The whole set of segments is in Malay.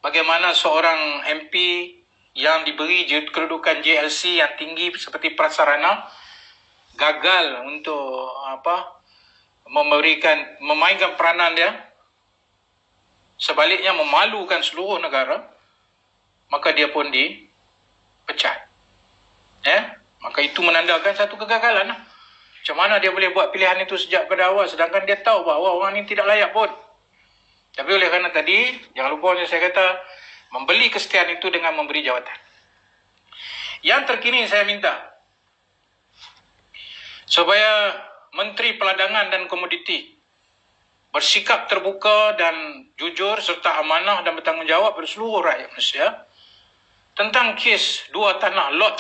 bagaimana seorang MP yang diberi kedudukan JLC yang tinggi seperti prasarana gagal untuk memainkan peranan dia, sebaliknya memalukan seluruh negara, maka dia pun dipecat. Maka itu menandakan satu kegagalan. Macam mana dia boleh buat pilihan itu sejak pada awal, sedangkan dia tahu bahawa orang ini tidak layak pun. Tapi oleh kerana tadi, jangan lupa yang saya kata, membeli kesetiaan itu dengan memberi jawatan. Yang terkini saya minta supaya Menteri Peladangan dan Komoditi bersikap terbuka dan jujur serta amanah dan bertanggungjawab pada seluruh rakyat Malaysia tentang kes dua tanah, lot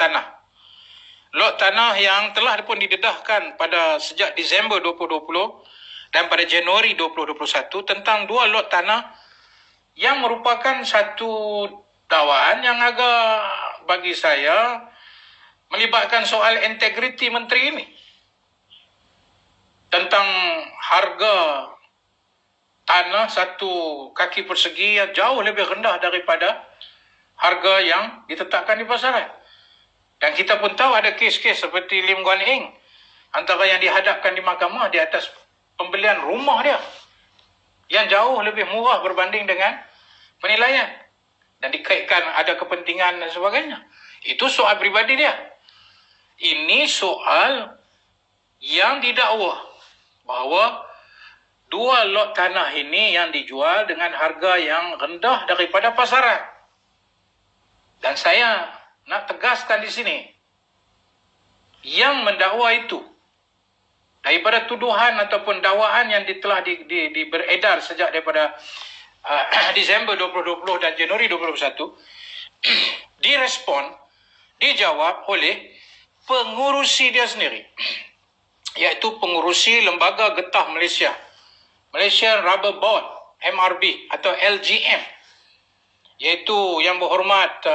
tanah yang telah pun didedahkan pada sejak Disember 2020 dan pada Januari 2021 tentang dua lot tanah yang merupakan satu dakwaan yang agak bagi saya melibatkan soal integriti menteri ini tentang harga tanah satu kaki persegi yang jauh lebih rendah daripada harga yang ditetapkan di pasaran. Dan kita pun tahu ada kes-kes seperti Lim Guan Eng, antara yang dihadapkan di mahkamah di atas pembelian rumah dia yang jauh lebih murah berbanding dengan penilaian, dan dikaitkan ada kepentingan dan sebagainya. Itu soal pribadi dia. Ini soal yang didakwa bahawa dua lot tanah ini yang dijual dengan harga yang rendah daripada pasaran. Dan saya nak tegaskan di sini, yang mendakwa itu daripada tuduhan ataupun dakwaan yang telah beredar sejak daripada Disember 2020 dan Januari 2021 dijawab oleh pengurusi dia sendiri, iaitu pengurusi Lembaga Getah Malaysia, Malaysian Rubber Board, MRB atau LGM, iaitu yang berhormat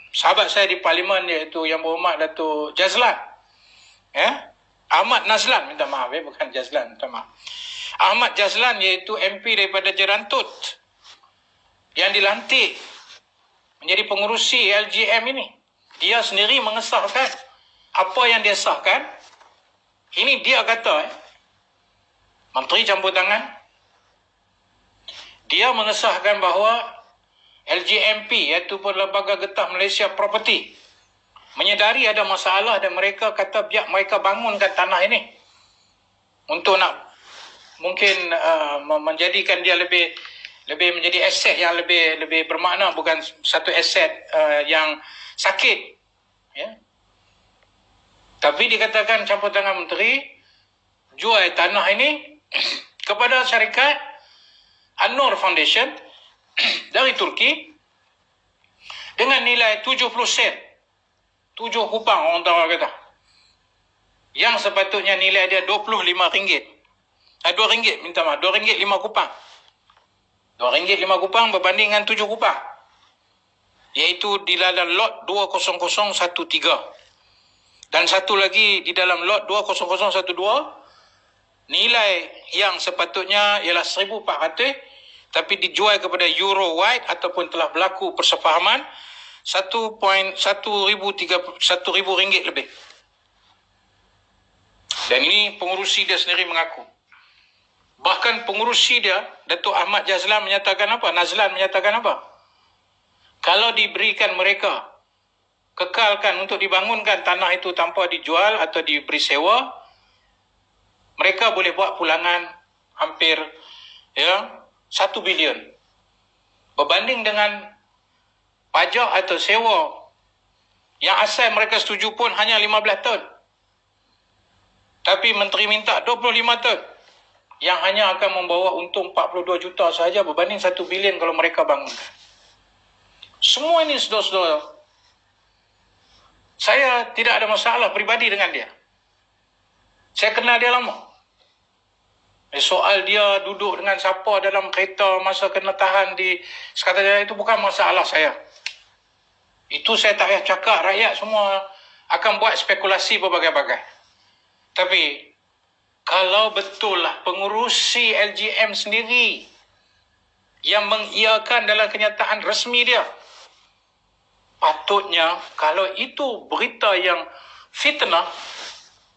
sahabat saya di Parlimen, iaitu yang berhormat Datuk Jazlan, Ahmad Nazlan, minta maaf bukan Jazlan, minta maaf. Ahmad Jazlan, iaitu MP daripada Jerantut, yang dilantik menjadi pengurusi LGM ini. Dia sendiri mengesahkan apa yang dia sahkan. Ini dia kata, Menteri campur tangan, dia mengesahkan bahawa LGMP, iaitu Lembaga Getah Malaysia Property, menyedari ada masalah dan mereka kata biar mereka bangunkan tanah ini untuk nak mungkin menjadikan dia lebih menjadi aset yang lebih bermakna, bukan satu aset yang sakit, Tapi dikatakan campur tangan menteri jual tanah ini kepada syarikat An-Nur Foundation dari Turki dengan nilai 70 sen, 7 kupang orang tahu kata, yang sepatutnya nilai dia RM25, RM2, minta maaf, RM2 5 kupang. RM2 5 kupang berbanding dengan 7 kupang, iaitu di dalam lot 20013, dan satu lagi di dalam lot 20012, nilai yang sepatutnya ialah 1,400, tapi dijual kepada Euro White ataupun telah berlaku persefahaman RM1,000 lebih. Dan ini pengurusi dia sendiri mengaku. Bahkan pengurusi dia, Datuk Ahmad Jazlan menyatakan apa? Nazlan menyatakan apa? Kalau diberikan mereka, kekalkan untuk dibangunkan tanah itu tanpa dijual atau diberi sewa, mereka boleh buat pulangan hampir 1 bilion. Berbanding dengan pajak atau sewa yang asal mereka setuju pun hanya 15 tahun. Tapi menteri minta 25 tahun, yang hanya akan membawa untung 42 juta sahaja berbanding 1 bilion kalau mereka bangunkan. Semua ini saudara-saudara, saya tidak ada masalah peribadi dengan dia. Saya kenal dia lama. Soal dia duduk dengan siapa dalam kereta masa kena tahan di Sekatan Jaya itu bukan masalah saya. Itu saya tak payah cakap, rakyat semua akan buat spekulasi berbagai-bagai. Tapi kalau betul lah pengurusi LGM sendiri yang mengiyakan dalam kenyataan resmi dia. Patutnya kalau itu berita yang fitnah,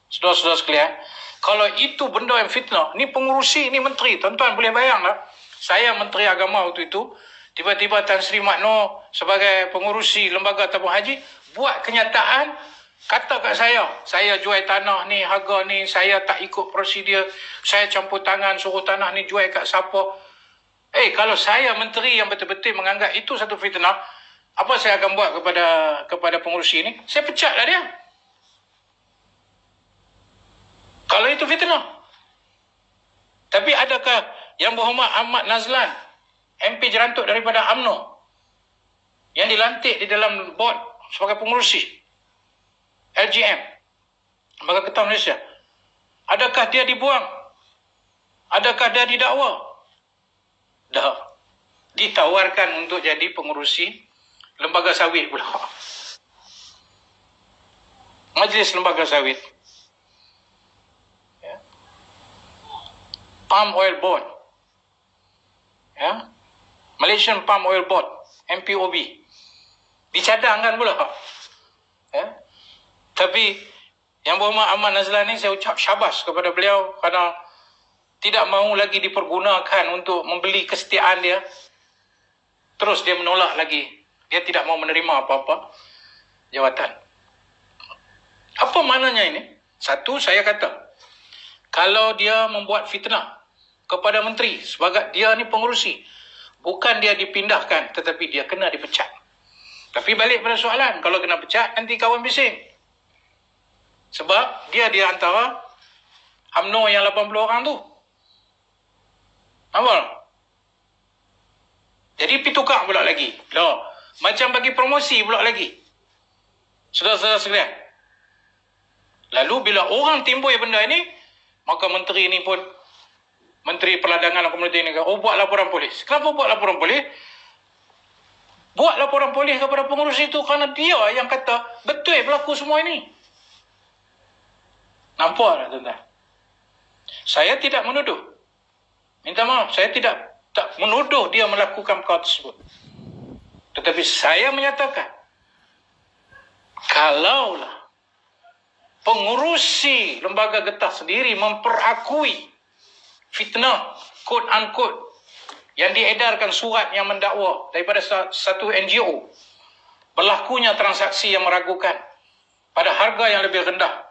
saudara-saudara sekalian, kalau itu benda yang fitnah, ni pengurusi, ni menteri, tuan-tuan boleh bayang tak? Saya menteri agama waktu itu, tiba-tiba Tan Sri Makno sebagai pengurusi lembaga tabung haji buat kenyataan, kata kat saya jual tanah ni, harga ni, saya tak ikut prosedur, saya campur tangan, suruh tanah ni jual kat siapa. Kalau saya menteri yang betul-betul menganggap itu satu fitnah, apa saya akan buat kepada pengurusi ini? Saya pecatlah dia. Kalau itu fitnah. Tapi adakah Yang Berhormat Ahmad Nazlan, MP Jerantuk daripada UMNO, yang dilantik di dalam bot sebagai pengurusi LGM, Lembaga Getah Malaysia, adakah dia dibuang? Adakah dia didakwa? Dah. Ditawarkan untuk jadi pengurusi lembaga sawit pula. Majlis Lembaga Sawit. Ya. Palm Oil Board. Ya. Malaysian Palm Oil Board, MPOB. Dicadangkan pula. Ya. Tapi Yang Berhormat Ahmad Nazlan ni, saya ucap syabas kepada beliau kerana tidak mahu lagi dipergunakan untuk membeli kesetiaan dia. Terus dia menolak lagi. Dia tidak mahu menerima apa-apa jawatan. Apa maknanya ini? Satu, saya kata, kalau dia membuat fitnah kepada menteri sebagai dia ni pengurusi, bukan dia dipindahkan, tetapi dia kena dipecat. Tapi balik pada soalan, kalau kena pecat, nanti kawan bising. Sebab dia di antara UMNO yang 80 orang tu. Nampak? Jadi pitukak pula lagi. Loh, macam bagi promosi pula lagi. Saudara-saudara sekalian. Lalu bila orang timbul benda ini, maka menteri ini pun, Menteri Perladangan dan Komuniti ini, buat laporan polis. Kenapa buat laporan polis? Buat laporan polis kepada pengurusi itu kerana dia yang kata betul berlaku semua ini. Nampak tak, tuan-tuan? Saya tidak menuduh. Minta maaf, saya tak menuduh dia melakukan perkara tersebut. Tetapi saya menyatakan, kalaulah pengurusi lembaga getah sendiri memperakui fitnah, quote unquote, yang diedarkan surat yang mendakwa daripada satu NGO, berlakunya transaksi yang meragukan pada harga yang lebih rendah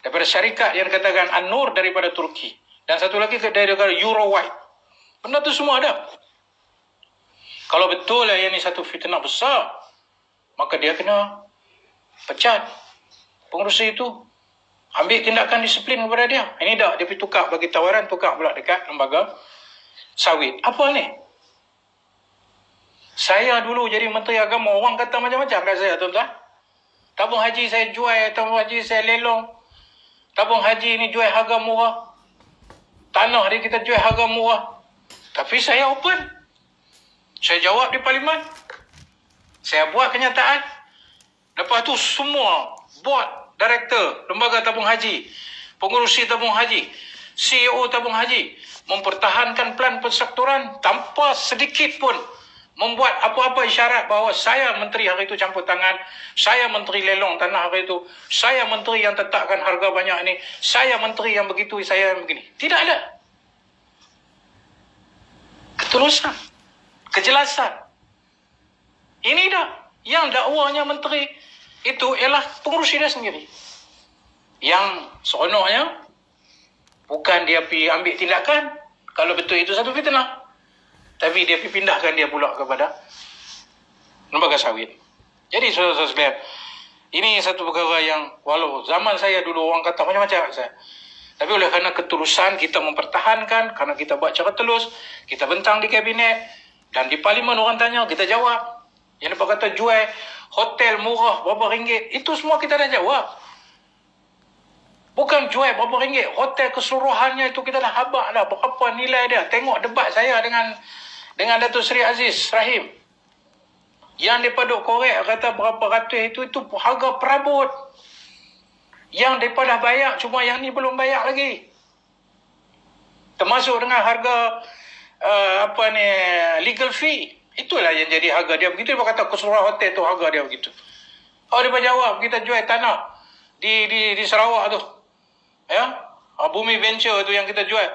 daripada syarikat yang dikatakan An-Nur daripada Turki, dan satu lagi daripada Eurowide. Benda tu semua ada. Kalau betul lah yang ni satu fitnah besar, maka dia kena pecat. Pengurusi itu ambil tindakan disiplin kepada dia. Ini dah dia pergi tukar, bagi tawaran tukar pula dekat lembaga sawit. Apa ni? Saya dulu jadi Menteri Agama, orang kata macam-macam kat saya, tuan-tuan. Tabung haji saya jual, tabung haji saya lelong. Tabung haji ni jual harga murah. Tanah dia kita jual harga murah. Tapi saya open. Saya jawab di Parlimen. Saya buat kenyataan. Lepas tu semua board, director, lembaga tabung haji, pengurusi tabung haji, CEO tabung haji, mempertahankan plan persekuturan tanpa sedikit pun membuat apa-apa isyarat bahawa saya menteri hari itu campur tangan, saya menteri lelong tanah hari itu, saya menteri yang tetapkan harga banyak ini, saya menteri yang begitu, saya yang begini. Tidak ada. Ketulusan, kejelasan. Ini dah. Yang dakwanya menteri itu ialah pengurusi dia sendiri. Yang seronoknya, bukan dia pergi ambil tindakan, kalau betul itu satu fitnah, tapi dia pergi pindahkan dia pula kepada lembaga sawit. Jadi saudara-saudara sekalian, ini satu perkara yang walau zaman saya dulu orang kata macam-macam saya, tapi oleh kerana ketulusan kita mempertahankan, kerana kita buat cara telus, kita bentang di kabinet, dan di Parlimen orang tanya, kita jawab. Yang mereka kata jual hotel murah berapa ringgit, itu semua kita dah jawab. Bukan jual berapa ringgit, hotel keseluruhannya itu kita dah habak dah berapa nilai dia. Tengok debat saya dengan Datuk Seri Aziz Rahim. Yang daripada korek kata berapa ratus itu harga perabot. Yang daripada bayar, cuma yang ni belum bayar lagi. Termasuk dengan harga legal fee. Itulah yang jadi harga dia begitu. Dia kata keseluruhan hotel tu harga dia begitu. Oh, dia jawab, kita jual tanah di Sarawak tu. Ya, Bumi Venture tu yang kita jual.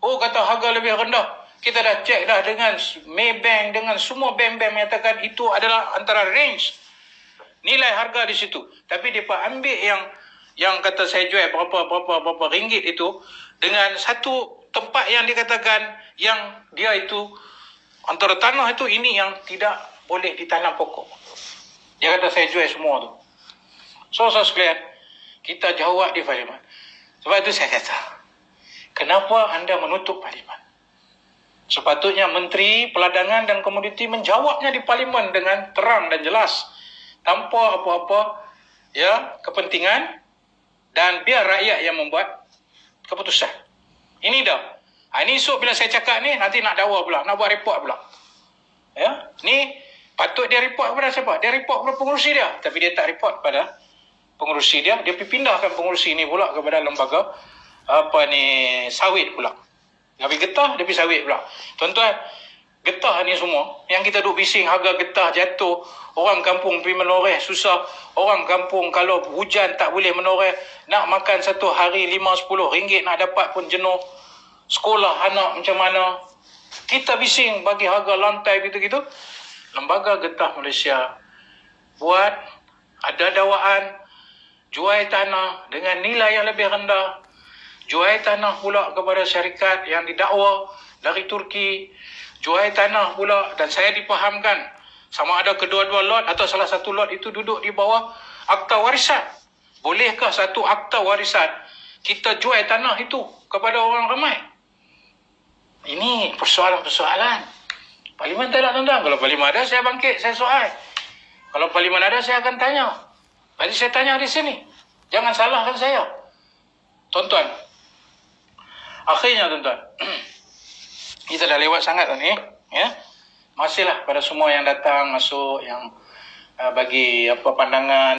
Oh, kata harga lebih rendah. Kita dah cek dah dengan Maybank, dengan semua bank-bank menyatakan itu adalah antara range nilai harga di situ. Tapi mereka ambil yang kata saya jual berapa ringgit itu dengan satu tempat yang dikatakan yang dia itu antara tanah itu ini yang tidak boleh ditanam pokok. Dia kata saya jual semua tu. So sekalian, kita jawab di parlimen. Sebab itu saya kata, kenapa anda menutup parlimen? Sepatutnya Menteri Peladangan dan Komoditi menjawabnya di parlimen dengan terang dan jelas, tanpa apa-apa kepentingan, dan biar rakyat yang membuat keputusan. Ini dah. Ini esok bila saya cakap ni, nanti nak dakwa pula, nak buat report pula. Ya, ni patut dia report kepada siapa? Dia report kepada pengurusi dia, tapi dia tak report kepada pengurusi dia. Dia pindahkan pengurusi ni pula kepada lembaga sawit pula. Habis getah, dia pergi sawit pula. Tuan-tuan, getah ni semua, yang kita duduk bising harga getah jatuh, orang kampung pergi menoreh susah, orang kampung kalau hujan tak boleh menoreh, nak makan satu hari 5-10 ringgit nak dapat pun jenuh, sekolah anak macam mana. Kita bising bagi harga lantai gitu-gitu. Lembaga Getah Malaysia buat ada dakwaan jual tanah dengan nilai yang lebih rendah, jual tanah pula kepada syarikat yang didakwa dari Turki, jual tanah pula, dan saya dipahamkan sama ada kedua-dua lot atau salah satu lot itu duduk di bawah akta warisan. Bolehkah satu akta warisan kita jual tanah itu kepada orang ramai? Ini persoalan-persoalan. Parlimen tak nak, tuan-tuan. Kalau parlimen ada, saya bangkit, saya soal. Kalau parlimen ada, saya akan tanya. Jadi saya tanya di sini. Jangan salahkan saya. Tuan-tuan, akhirnya tuan-tuan, kita dah lewat sangat ni. Ya? Masihlah pada semua yang datang, masuk, yang bagi pandangan.